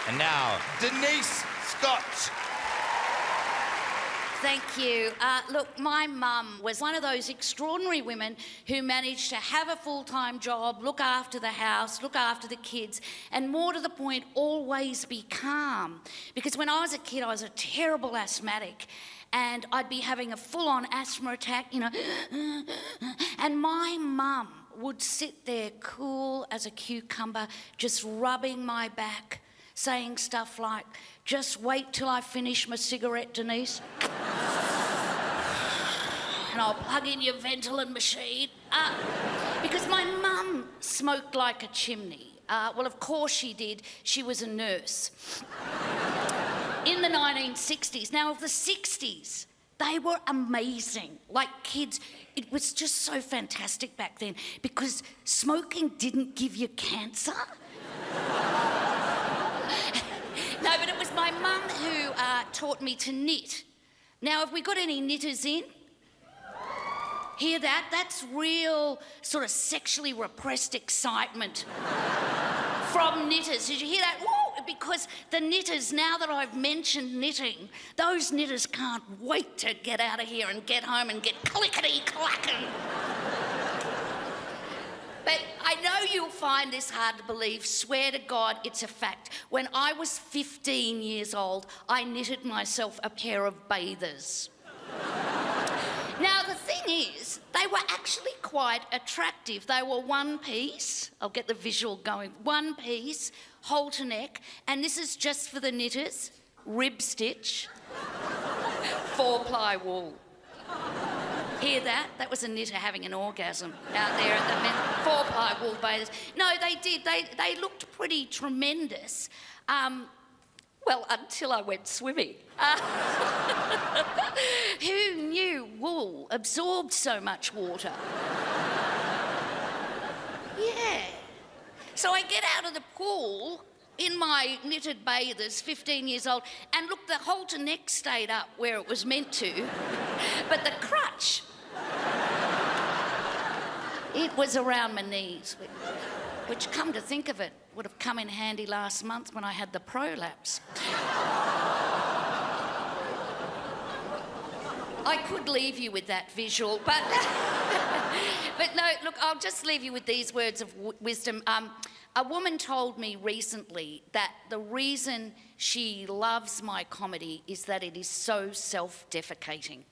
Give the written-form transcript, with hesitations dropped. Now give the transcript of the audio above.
And now, Denise Scott. Thank you. Look, my mum was one of those extraordinary women who managed to have a full-time job, look after the house, look after the kids, and more to the point, always be calm. Because when I was a kid, I was a terrible asthmatic, and I'd be having a full-on asthma attack, you know, and my mum would sit there cool as a cucumber, just rubbing my back, saying stuff like, "Just wait till I finish my cigarette, Denise. And I'll plug in your Ventolin machine." Because my mum smoked like a chimney. Well, of course she did. She was a nurse. In the 1960s. Now, of the 60s, they were amazing. Like kids, it was just so fantastic back then because smoking didn't give you cancer. No, but it was my mum who taught me to knit. Now, have we got any knitters in? Hear that? That's real sort of sexually repressed excitement from knitters. Did you hear that? Woo! Because the knitters, now that I've mentioned knitting, those knitters can't wait to get out of here and get home and get clickety-clacking. But I know you'll find this hard to believe. Swear to God, it's a fact. When I was 15 years old, I knitted myself a pair of bathers. Now, the thing is, they were actually quite attractive. They were one piece. I'll get the visual going. One piece, halter neck, and this is just for the knitters, rib stitch, 4-ply wool. Hear that? That was a knitter having an orgasm out there at the 4-ply wool bathers. No, they did. They looked pretty tremendous. Well, until I went swimming. Who knew wool absorbed so much water? Yeah. So I get out of the pool in my knitted bathers, 15 years old, and look, the halter neck stayed up where it was meant to, but the crutch, it was around my knees, which, come to think of it, would have come in handy last month when I had the prolapse. I could leave you with that visual, but but no, look, I'll just leave you with these words of wisdom. A woman told me recently that the reason she loves my comedy is that it is so self-defecating.